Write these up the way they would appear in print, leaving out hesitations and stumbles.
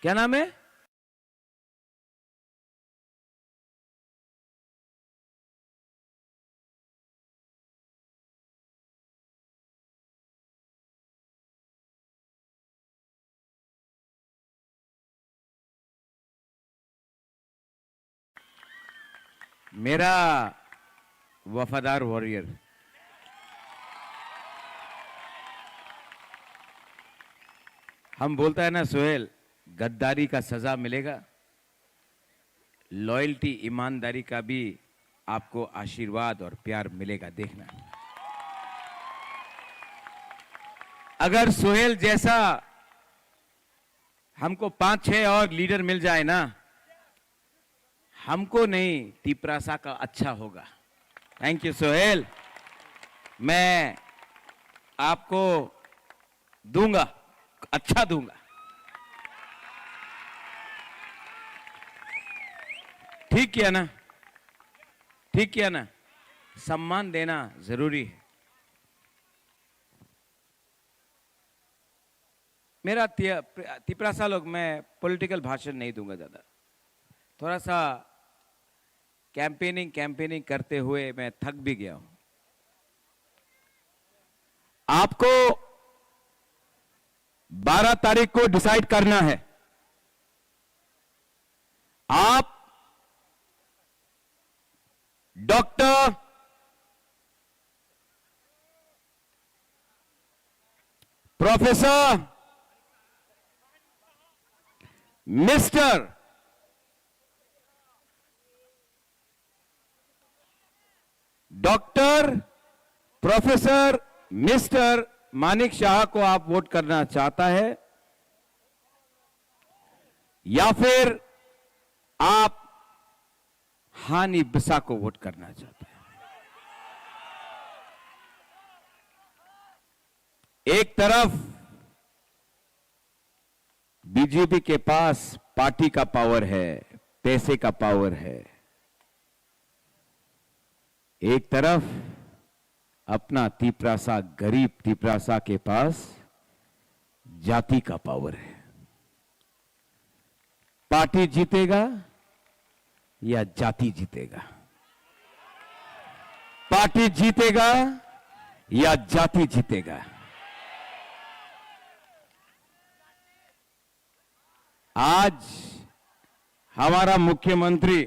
क्या नाम है? मेरा वफादार वॉरियर। हम बोलता है ना सोहेल, गद्दारी का सजा मिलेगा, लॉयल्टी ईमानदारी का भी आपको आशीर्वाद और प्यार मिलेगा। देखना, अगर सोहेल जैसा हमको 5-6 और लीडर मिल जाए ना, हमको नहीं तिपरासा का अच्छा होगा। थैंक यू सोहेल, मैं आपको दूंगा, अच्छा दूंगा। ठीक किया ना? ठीक किया ना? सम्मान देना जरूरी है। मेरा तिपरासा लोग, मैं पॉलिटिकल भाषण नहीं दूंगा ज्यादा। थोड़ा सा कैंपेनिंग करते हुए मैं थक भी गया हूं। आपको 12 तारीख को डिसाइड करना है। आप doctor professor mister doctor professor mister Manik Shah को आप वोट करना चाहता है, या फिर आप हानि बिसा को वोट करना चाहता है? एक तरफ बीजेपी के पास पार्टी का पावर है, पैसे का पावर है, एक तरफ अपना तिपरासा, गरीब तिपरासा के पास जाति का पावर है। पार्टी जीतेगा या जाति जीतेगा? पार्टी जीतेगा या जाति जीतेगा? आज हमारा मुख्यमंत्री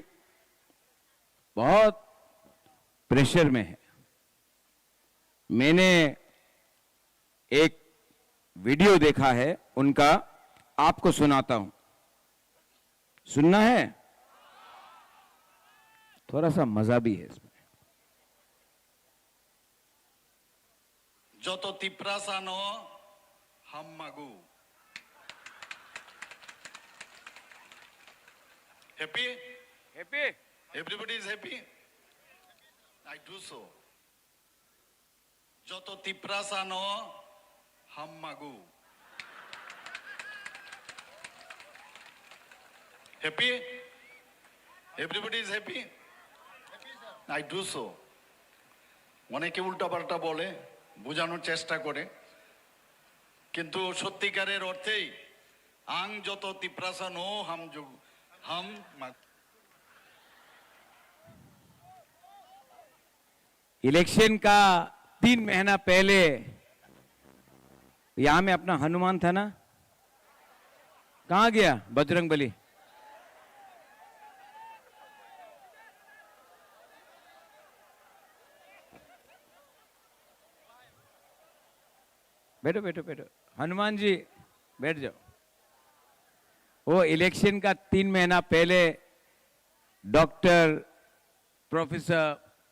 बहुत प्रेशर में है। मैंने एक वीडियो देखा है उनका, आपको सुनाता हूं। सुनना है? थोड़ा सा मजा भी है इसमें। जो तो तिपरासा नो हम मागू। Happy? Happy? Everybody is happy? I do so. जो तो तिपरासा नो हम मागू। Happy? Everybody is happy? I do so. অনেকে উল্টাপাল্টা বলে, বোঝানোর চেষ্টা করে, কিন্তু সত্যিকারের অর্থেই আং যত তিপরাসা নো हम इलेक्शन का 3 महीना पहले यहां में अपना हनुमान था ना, कहां गया बजरंगबली? बैठो बैठो बैठो, हनुमान जी बैठ जाओ। वो इलेक्शन का 3 महीना पहले doctor professor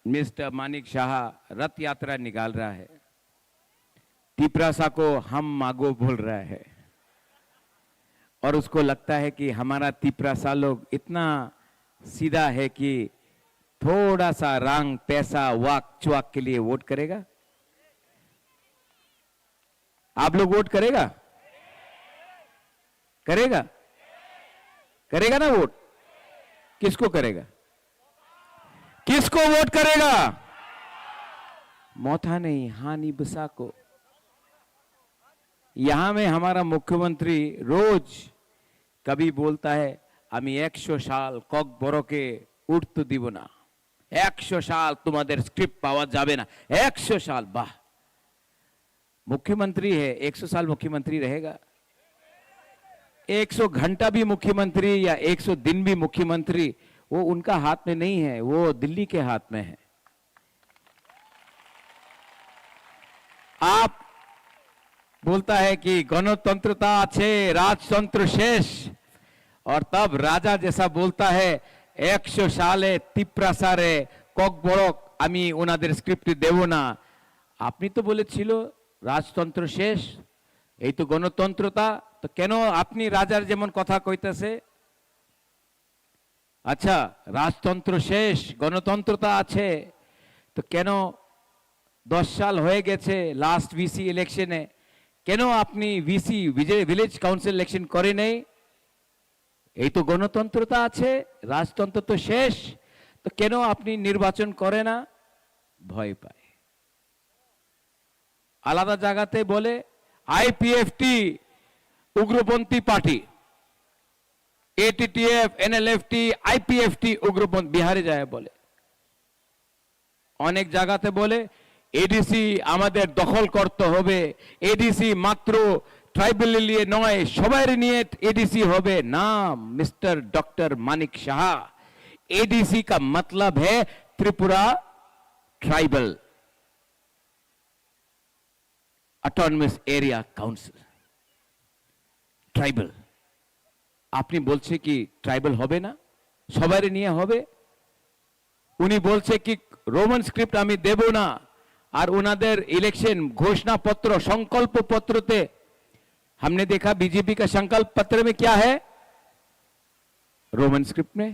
mister Manik Shah रथ यात्रा निकाल रहा है, तिपरासा को हम मागो बोल रहा है, और उसको लगता है कि हमारा तिपरासा लोग इतना सीधा है कि थोड़ा सा रंग, पैसा, वाक चुआक के लिए वोट करेगा। आप लोग वोट करेगा? करेगा? करेगा ना वोट? किसको करेगा? किसको वोट करेगा? मोथा नहीं, हानि बिसा को। यहां में हमारा मुख्यमंत्री रोज कभी बोलता है আমি 100 साल কক বড়কে উঠতে দিব না, 100 साल तुम्हारे स्क्रिप्ट पावा जावे ना, 100 साल। वाह, मुख्यमंत्री है, 100 साल मुख्यमंत्री रहेगा? 100 घंटा भी मुख्यमंत्री या 100 दिन भी मुख्यमंत्री, वो उनका हाथ में नहीं है, वो दिल्ली के हाथ में है। आप बोलता है कि गणतंत्रता আছে, राजतंत्र शेष, और तब राजा जैसा बोलता है 100 साले তিপ্রাসারে কক বড়ক আমি ওনাদের স্ক্রিপ্ট দেব না। আপনি তো বলেছিল রাজতন্ত্র শেষ, এই তো গণতন্ত্রতা, তো কেন আপনি রাজার যেমন কথা কইতেছে? আচ্ছা, রাজতন্ত্র শেষ, গণতন্ত্রতা আছে, তো কেন 10 সাল হয়ে গেছে লাস্ট ভিসি ইলেকশনে, কেন আপনি ভিসি ভিলেজ কাউন্সিল ইলেকশন করে নেই? এই তো গণতন্ত্রতা আছে, রাজতন্ত্র তো শেষ, তো কেন আপনি নির্বাচন করে না? ভয় পায়। আলাদা জায়গাতে বলে আইপিএফটি উগ্রপন্থী পার্টি, এটিটিএফ, এনএলএফটি, আইপিএফটি উগ্রপন্থী, বিহারে যায় বলে, অনেক জায়গাতে বলে এডিসি আমাদের দখল করতে হবে, এডিসি মাত্র ট্রাইবেল নিয়ে নয়, সবার নিয়ে एडीसी হবে না। Mister doctor Manik Shah, ADC का मतलब है Tripura tribal autonomous area council, tribal. আপনি বলছে কি ট্রাইবল হবে না, সবার নিয়ে হবে? উনি বলছে কি রোমান স্ক্রিপ্ট আমি দেব না, আর ওনাদের ইলেকশন ঘোষণা পত্র, সংকল্প পত্রতে हमने देखा बीजेपी का संकल्प पत्र में क्या है, रोमन स्क्रिप्ट में।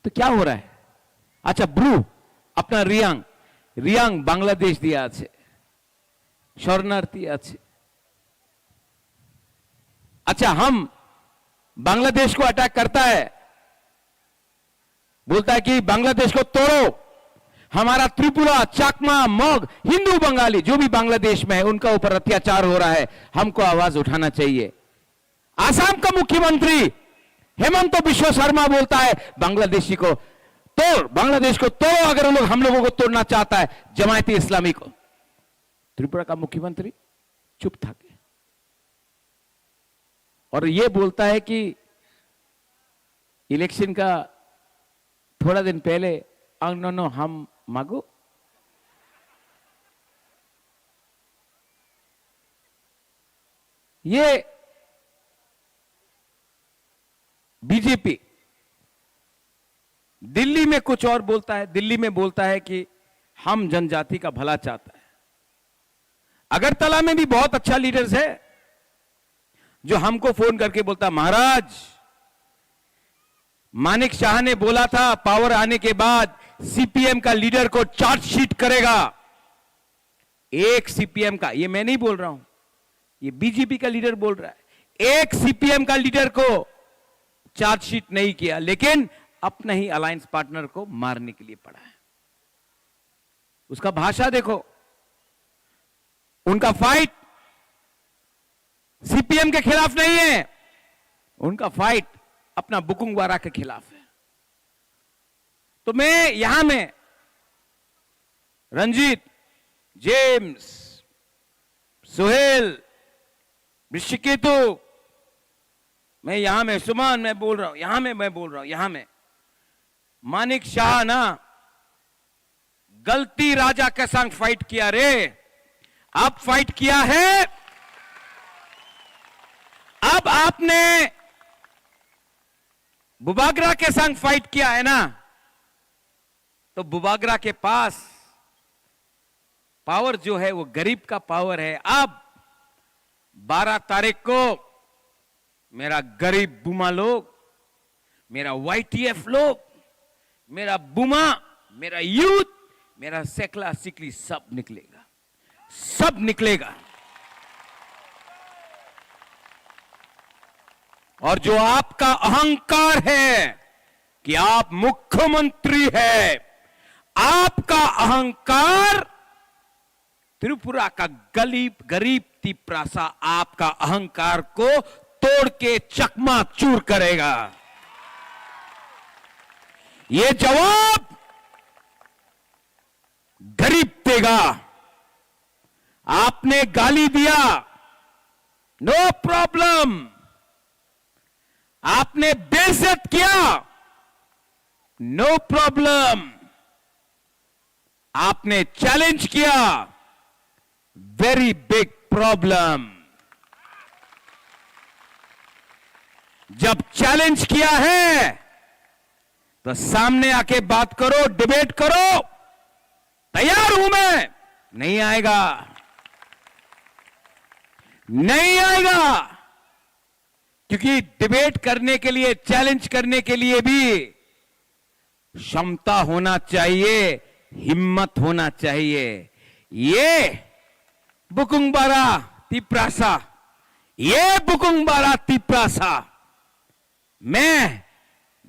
तो क्या हो रहा है? अच्छा, ब्रू अपना रियांग, रियांग बांग्लादेश दिया আছে, शरणार्थी আছে। अच्छा, हम बांग्लादेश को अटैक करता है, बोलता है कि बांग्लादेश को तोड़ो, हमारा त्रिपुरा, चाकमा, मग, हिंदू बंगाली जो भी बांग्लादेश में है उनका ऊपर अत्याचार हो रहा है, हमको आवाज उठाना चाहिए। आसाम का मुख्यमंत्री हेमंत बिश्व शर्मा बोलता है बांग्लादेशी को तोड़, बांग्लादेश को तोड़, अगर वो लोग हम लोगों को तोड़ना चाहता है, जमायती इस्लामी को। त्रिपुरा का मुख्यमंत्री चुप था और ये बोलता है कि इलेक्शन का थोड़ा दिन पहले नो हम मांगो। ये बीजेपी दिल्ली में कुछ और बोलता है, दिल्ली में बोलता है कि हम जनजाति का भला चाहता है। अगरतला में भी बहुत अच्छा लीडर्स है जो हमको फोन करके बोलता, महाराज मानिक शाह ने बोला था पावर आने के बाद सीपीएम का लीडर को चार्जशीट करेगा। एक सीपीएम का, ये मैं नहीं बोल रहा हूं, ये बीजेपी का लीडर बोल रहा है, एक सीपीएम का लीडर को चार्जशीट नहीं किया, लेकिन अपना ही अलायंस पार्टनर को मारने के लिए पड़ा है। उसका भाषा देखो, उनका फाइट सीपीएम के खिलाफ नहीं है, उनका फाइट अपना बुकुंगवारा के खिलाफ है। तो मैं यहां में रंजीत, जेम्स, सुहेल, ऋषिकेतु, मैं यहां में सुमन, मैं बोल रहा हूं, यहां में मैं बोल रहा हूं, यहां में मानिक शाह ना गलती राजा के संग फाइट किया रे, अब फाइट किया है, अब आपने बुबागरा के संग फाइट किया है ना, तो बुबागरा के पास पावर जो है वो गरीब का पावर है। अब 12 तारीख को मेरा गरीब बुमा लोग, मेरा वाईटीएफ लोग, मेरा बुमा, मेरा यूथ, मेरा सेकला सिकली सब निकलेगा, सब निकलेगा। और जो आपका अहंकार है कि आप मुख्यमंत्री है, आपका अहंकार त्रिपुरा का गरीब तिपरासा आपका अहंकार को तोड़ के चकमाचूर करेगा। ये जवाब गरीब देगा। आपने गाली दिया, नो प्रॉब्लम। आपने बेइज्जत किया, नो प्रॉब्लम। आपने चैलेंज किया, वेरी बिग प्रॉब्लम। जब चैलेंज किया है तो सामने आके बात करो, डिबेट करो। तैयार हूं मैं। नहीं आएगा, नहीं आएगा, क्योंकि डिबेट करने के लिए, चैलेंज करने के लिए भी क्षमता होना चाहिए, हिम्मत होना चाहिए। ये बुकुंगबारा तिपरासा, ये बुकुंगबारा तिपरासा,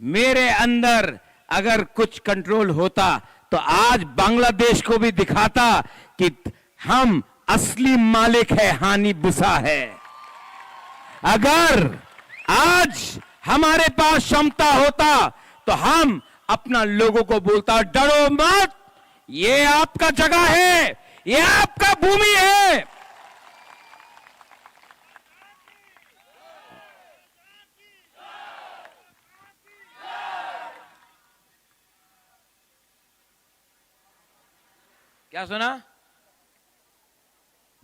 मेरे अंदर अगर कुछ कंट्रोल होता तो आज बांग्लादेश को भी दिखाता कि हम असली मालिक है, हानि बुसा है। अगर आज हमारे पास क्षमता होता तो हम अपना लोगों को बोलता, डरो मत, ये आपका जगह है, ये आपका भूमि है। क्या सुना?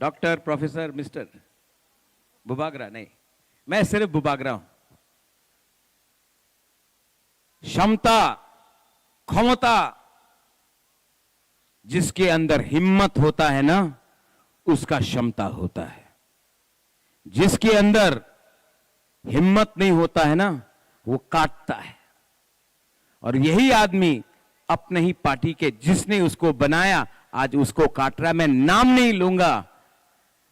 डॉक्टर, प्रोफेसर, मिस्टर बुबागरा नहीं, मैं सिर्फ बुबागरा हूं। क्षमता, क्षमता, जिसके अंदर हिम्मत होता है ना, उसका क्षमता होता है। जिसके अंदर हिम्मत नहीं होता है ना, वो काटता है। और यही आदमी अपने ही पार्टी के, जिसने उसको बनाया, आज उसको काट रहा है। मैं नाम नहीं लूंगा,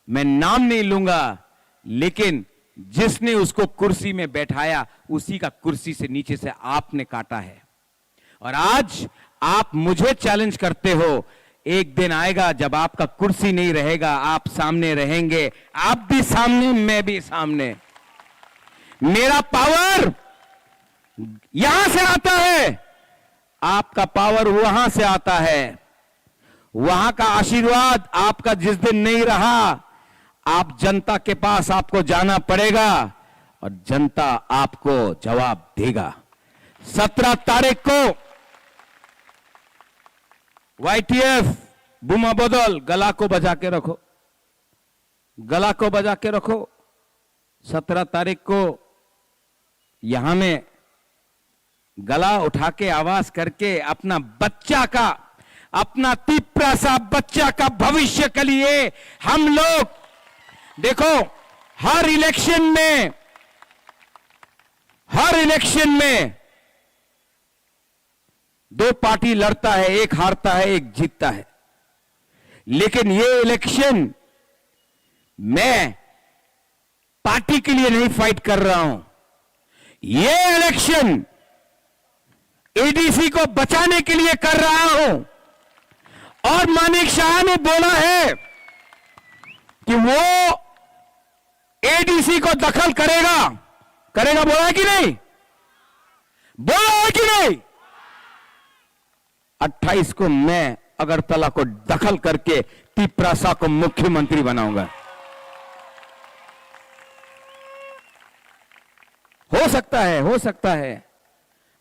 मैं नाम नहीं लूंगा, लेकिन जिसने उसको कुर्सी में बैठाया, उसी का कुर्सी से नीचे से आपने काटा है। और आज आप मुझे चैलेंज करते हो। एक दिन आएगा जब आपका कुर्सी नहीं रहेगा, आप सामने रहेंगे, आप भी सामने, मैं भी सामने। मेरा पावर यहां से आता है, आपका पावर वहां से आता है। वहां का आशीर्वाद आपका जिस दिन नहीं रहा, आप जनता के पास आपको जाना पड़ेगा और जनता आपको जवाब देगा। 17 तारीख को YTF बुमा बदल, गला को बजा के रखो, गला को बजा के रखो। 17 तारीख को यहां में गला उठा के आवाज करके अपना बच्चा का, अपना तिपरासा बच्चा का भविष्य के लिए हम लोग, देखो, हर इलेक्शन में 2 पार्टी लड़ता है, एक हारता है, एक जीतता है। लेकिन ये इलेक्शन मैं पार्टी के लिए नहीं फाइट कर रहा हूं। ये इलेक्शन एडीसी को बचाने के लिए कर रहा हूं। और मानिक शाह ने बोला है कि वो एडीसी को दखल करेगा, बोला है कि नहीं? बोला है कि नहीं? 28 को मैं अगरतला को दखल करके तिपरासा को मुख्यमंत्री बनाऊंगा। हो सकता है,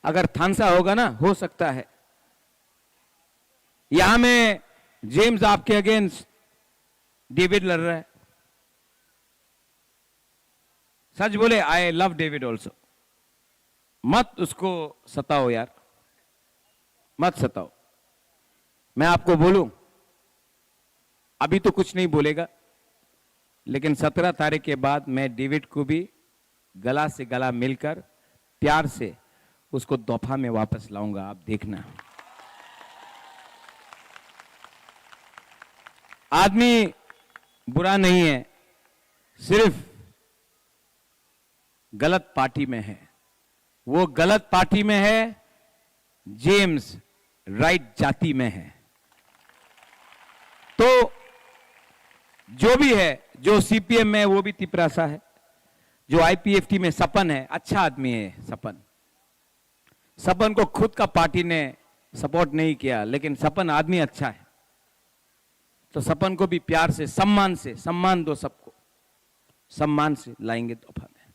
अगर थानसा होगा ना, हो सकता है। यहां में जेम्स आपके अगेंस्ट डेविड लड़ रहा है। सच बोले, आई लव डेविड ऑल्सो। मत उसको सताओ यार, मत सताओ। मैं आपको बोलूं, अभी तो कुछ नहीं बोलेगा, लेकिन 17 तारीख के बाद मैं डेविड को भी गला से गला मिलकर प्यार से उसको दफा में वापस लाऊंगा, आप देखना। आदमी बुरा नहीं है, सिर्फ गलत पार्टी में है। वो गलत पार्टी में है, जेम्स राइट जाति में है। तो जो भी है, जो सीपीएम में है वो भी तिपरासा है, जो आईपीएफटी में सपन है, अच्छा आदमी है सपन। सपन को खुद का पार्टी ने सपोर्ट नहीं किया, लेकिन सपन आदमी अच्छा है, तो सपन को भी प्यार से सम्मान दो, सबको सम्मान से लाएंगे तोहफा में।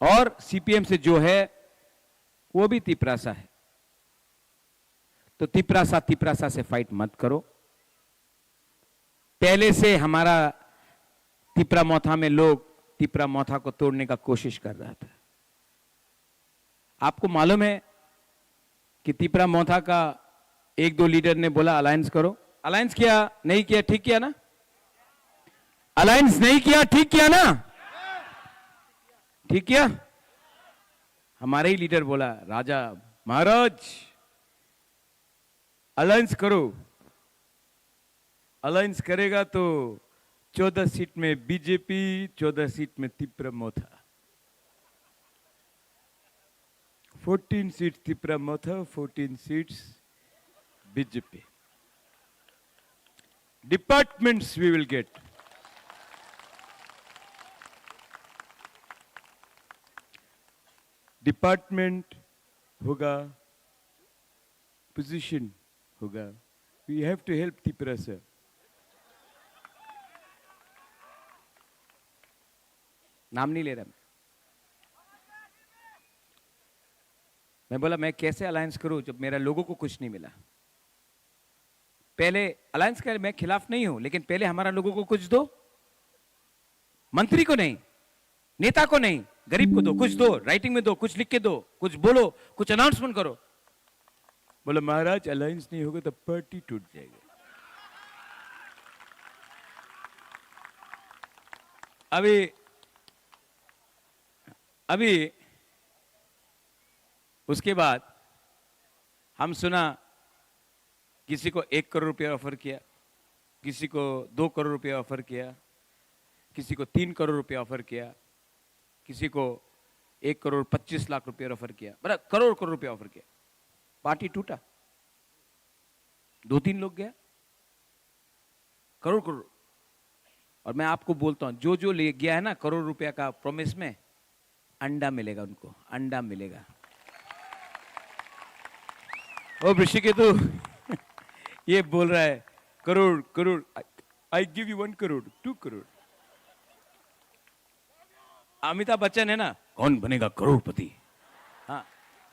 और सीपीएम से जो है वो भी तिपरासा है, तो तिपरासा से फाइट मत करो। पहले से हमारा तिपरा मोथा में लोग तिपरा मोथा को तोड़ने का कोशिश कर रहा था। आपको मालूम है कि तिपरा मोथा का एक दो लीडर ने बोला अलायंस करो। अलायंस किया नहीं किया? ठीक किया ना? अलायंस नहीं किया, ठीक किया ना? ठीक किया। हमारे ही लीडर बोला, राजा महाराज अलायंस करो। अलायंस करेगा तो 14 सीट में बीजेपी, 14 सीट में Tipra Motha, 14 seat Tipra Motha, 14 seats BJP. Departments we will get. Department होगा, पोजीशन होगा। We have to help Tripura sir. नाम नहीं ले रहा मैं बोला मैं कैसे अलायंस करूं जब मेरा लोगों को कुछ नहीं मिला। पहले अलायंस कर, मैं खिलाफ नहीं हूं, लेकिन पहले हमारा लोगों को कुछ दो। मंत्री को नहीं, नेता को नहीं, गरीब को दो, कुछ दो, राइटिंग में दो, कुछ लिख के दो, कुछ बोलो, कुछ अनाउंसमेंट करो। बोला महाराज अलायंस नहीं होगा तो पार्टी टूट जाएगी। अभी उसके बाद हम सुना किसी को 1 करोड़ रुपया ऑफर किया, किसी को 2 करोड़ रुपया ऑफर किया, किसी को 3 करोड़ रुपया ऑफर किया, किसी को 1 करोड़ 25 लाख रुपया ऑफर किया, मतलब करोड़ रुपया ऑफर किया। पार्टी टूटा, 2-3 लोग गया, करोड़। और मैं आपको बोलता हूं, जो ले गया है ना करोड़ रुपया का प्रॉमिस में, अंडा मिलेगा उनको, अंडा मिलेगा। ओ ऋषिकेतु ये बोल रहा है crore, I give you 1 crore, 2 crore. Amitabh Bachchan है ना, कौन बनेगा करोड़पति। हाँ,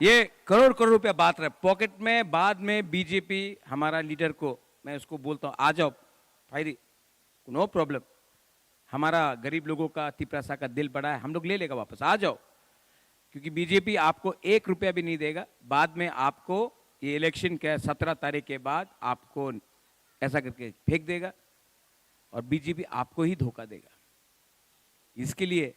ये करोड़ रुपया बात रहे पॉकेट में। बाद में बीजेपी हमारा लीडर को मैं उसको बोलता हूं, आ जाओ फायरी, नो प्रॉब्लम। हमारा गरीब लोगों का तिपरासा का दिल बड़ा है, हम लोग ले लेगा वापस, आ जाओ। क्योंकि बीजेपी आपको 1 रुपया भी नहीं देगा। बाद में आपको ये इलेक्शन के 17 तारीख के बाद आपको ऐसा करके फेंक देगा और बीजेपी आपको ही धोखा देगा। इसके लिए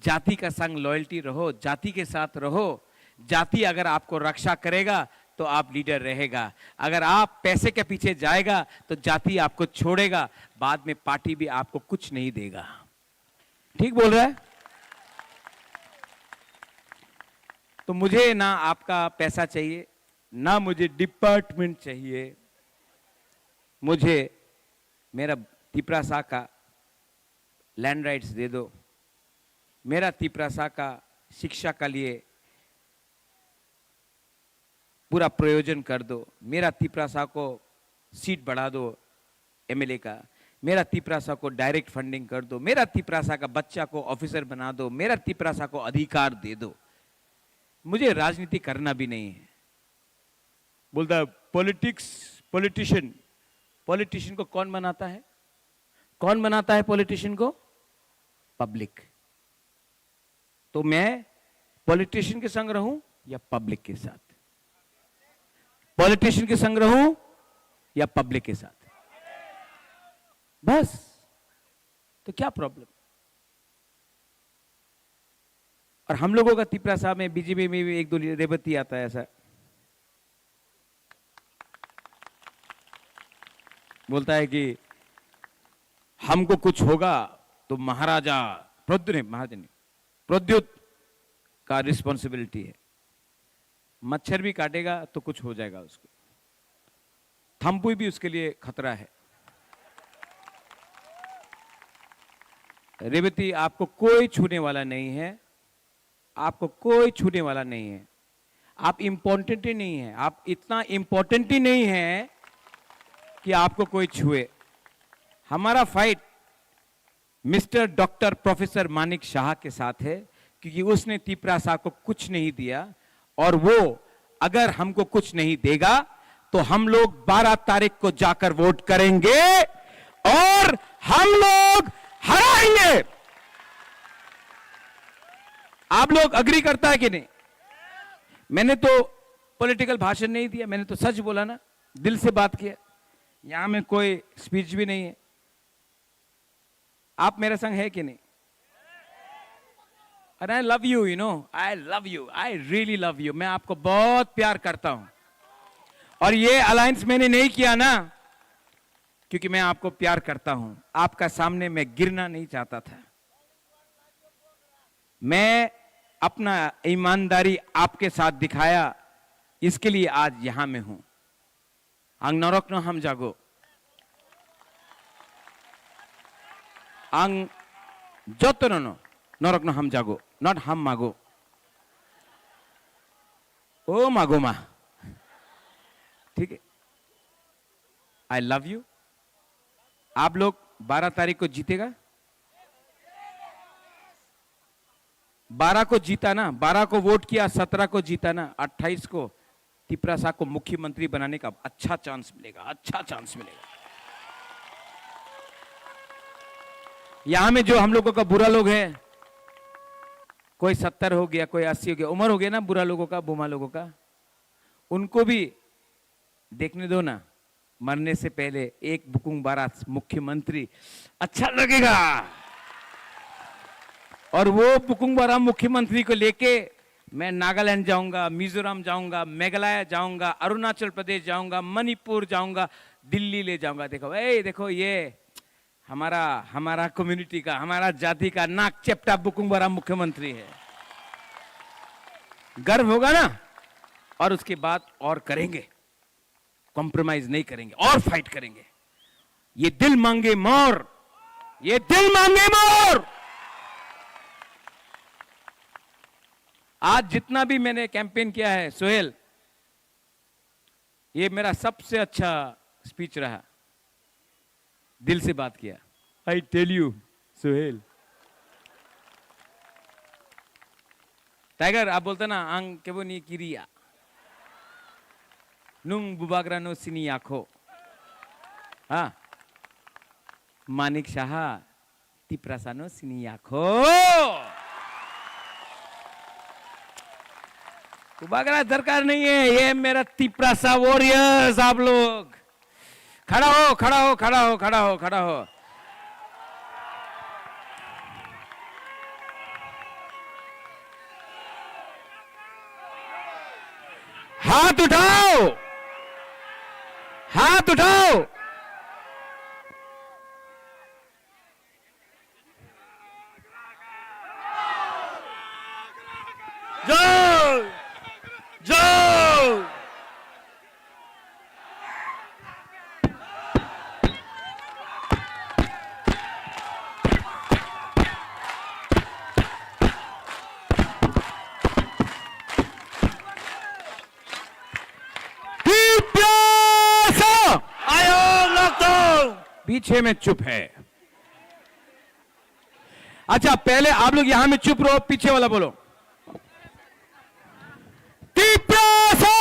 जाति का संग लॉयल्टी रहो, जाति के साथ रहो। जाति अगर आपको रक्षा करेगा तो आप लीडर रहेगा। अगर आप पैसे के पीछे जाएगा तो जाति आपको छोड़ेगा, बाद में पार्टी भी आपको कुछ नहीं देगा। ठीक बोल रहा है? तो मुझे ना आपका पैसा चाहिए, ना मुझे डिपार्टमेंट चाहिए। मुझे मेरा तिपरासा का लैंड राइट्स दे दो, मेरा तिपरासा का शिक्षा का लिए पूरा प्रयोजन कर दो, मेरा तिपरासा को सीट बढ़ा दो एमएलए का, मेरा तिपरासा को डायरेक्ट फंडिंग कर दो, मेरा तिपरासा का बच्चा को ऑफिसर बना दो, मेरा तिपरासा को अधिकार दे दो। मुझे राजनीति करना भी नहीं है। बोलता पॉलिटिशियन को कौन बनाता है? कौन बनाता है पॉलिटिशियन को? पब्लिक। तो मैं पॉलिटिशियन के संग रहूं या पब्लिक के साथ? पॉलिटिशियन के संग रहूं या पब्लिक के साथ? बस। तो क्या प्रॉब्लम? और हम लोगों का तिपरासा में, बीजेपी में भी 1-2 रेवती आता है, ऐसा बोलता है कि हमको कुछ होगा तो महाराजा प्रद्युत का रिस्पॉन्सिबिलिटी है। मच्छर भी काटेगा तो कुछ हो जाएगा उसको, थम्पुई भी उसके लिए खतरा है। रेवती, आपको कोई छूने वाला नहीं है, आपको कोई छूने वाला नहीं है। आप इंपॉर्टेंट ही नहीं है, आप इतना इंपॉर्टेंट ही नहीं है कि आपको कोई छुए। हमारा fight mister doctor professor Manik Shah के साथ है, क्योंकि उसने तिपरासा को कुछ नहीं दिया, और वो अगर हमको कुछ नहीं देगा तो हम लोग 12 तारीख को जाकर वोट करेंगे और हम लोग हराएंगे। आप लोग अग्री करता है कि नहीं? मैंने तो पॉलिटिकल भाषण नहीं दिया, मैंने तो सच बोला ना, दिल से बात किया। यहां में कोई स्पीच भी नहीं है। आप मेरे संग है कि नहीं? And I love you, you know, I love you, I really love you. मैं आपको बहुत प्यार करता हूं, और ये अलायंस मैंने नहीं किया ना क्योंकि मैं आपको प्यार करता हूं। आपका सामने मैं गिरना नहीं चाहता था। मैं अपना ईमानदारी आपके साथ दिखाया, इसके लिए आज यहां में हूं। आंग नरक न हम जागो, आंग जतन नरक न हम जागो, नॉट हम मागो। ओ मागो मा, ठीक है। I love you. आप लोग 12 तारीख को जीतेगा। 12 को जीता ना, 12 को वोट किया, 17 को जीता ना, 28 को तिपरासा को मुख्यमंत्री बनाने का अच्छा चांस मिलेगा, अच्छा चांस मिलेगा। यहां में जो हम लोगों का बुरा लोग है, कोई 70 हो गया, कोई 80 हो गया, उम्र हो गया ना बुरा लोगों का, बुमा लोगों का, उनको भी देखने दो ना। मरने से पहले एक बुकुंग बारात मुख्यमंत्री अच्छा लगेगा। और वो बुकुंग बारात मुख्यमंत्री को लेके मैं नागालैंड जाऊंगा, मिजोरम जाऊंगा, मेघालय जाऊंगा, अरुणाचल प्रदेश जाऊंगा, मणिपुर जाऊंगा, दिल्ली ले जाऊंगा। देखो देखो, ये हमारा कम्युनिटी का, हमारा जाति का नाक चेप्टा बुकुंग बारात मुख्यमंत्री है। गर्व होगा ना। और उसके बाद और करेंगे, कॉम्प्रोमाइज नहीं करेंगे, और फाइट करेंगे। ये दिल मांगे मोर, ये दिल मांगे मोर। आज जितना भी मैंने कैंपेन किया है सोहेल, ये मेरा सबसे अच्छा स्पीच रहा। दिल से बात किया। I tell you Sohail. Tiger, आप बोलते ना, आंग केबो नी किरिया नुंग बुबाग्रानो सिनी आखो। हाँ, मानिक शाह तिपरासानो सिनी आखो। बुबाग्रा दरकार नहीं है, ये मेरा तिपरासा वॉरियर्स। आप लोग खड़ा हो, खड़ा हो, खड़ा हो, खड़ा हो, खड़ा हो। हाथ उठाओ, हाथ उठाओ। जो जो पीछे में चुप है। अच्छा, पहले आप लोग यहां में चुप रहो, पीछे वाला बोलो तिपरासा।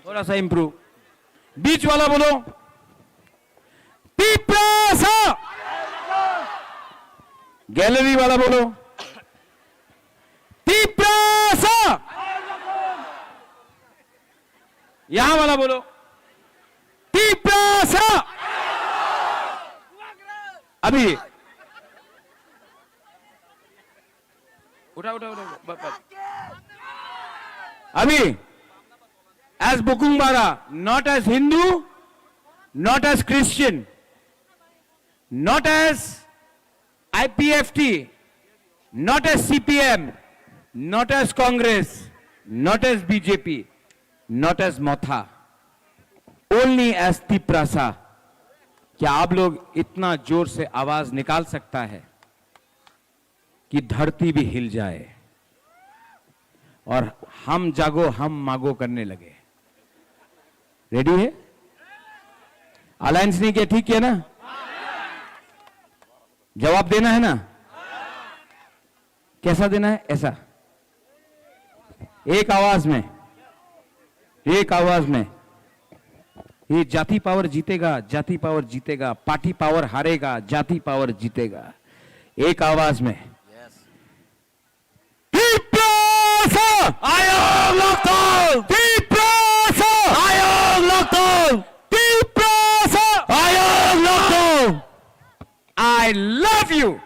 थोड़ा सा इंप्रूव। बीच वाला बोलो तिपरासा। गैलरी वाला बोलो तिपरासा। यहां वाला बोलो तिपरासा। अभी उठा उठा उठा। अभी एज बुकुंग बारा, not as Hindu, not as Christian, not as IPFT, not as CPM, not as Congress, not as BJP, not as Motha, only as Tiprasa. क्या आप लोग इतना जोर से आवाज निकाल सकता है कि धरती भी हिल जाए और हम जागो हम मागो करने लगे? रेडी है? अलायंस नहीं किया, ठीक किया ना? जवाब देना है ना? कैसा देना है? ऐसा, एक आवाज में, एक आवाज में। ये जाति पावर जीतेगा, जाति पावर जीतेगा, पार्टी पावर हारेगा, जाति पावर जीतेगा। एक आवाज में, आयोग लोकतंत्र, आयोग लोकतंत्र, आयोग लोकतंत्र। I love you.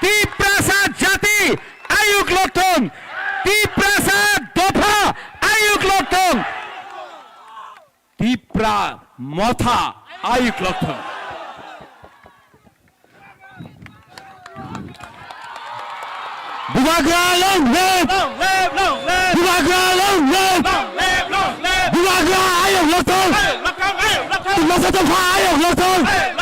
Tiprasa Jati Ayuk Lokton. Tiprasa Dopa Ayuk Lokton. Tipra Motha Ayuk Lokton. Bubagra long live, Bubagra long live, Bubagra ayog loktong, Tiprasa Dopa ayog loktong.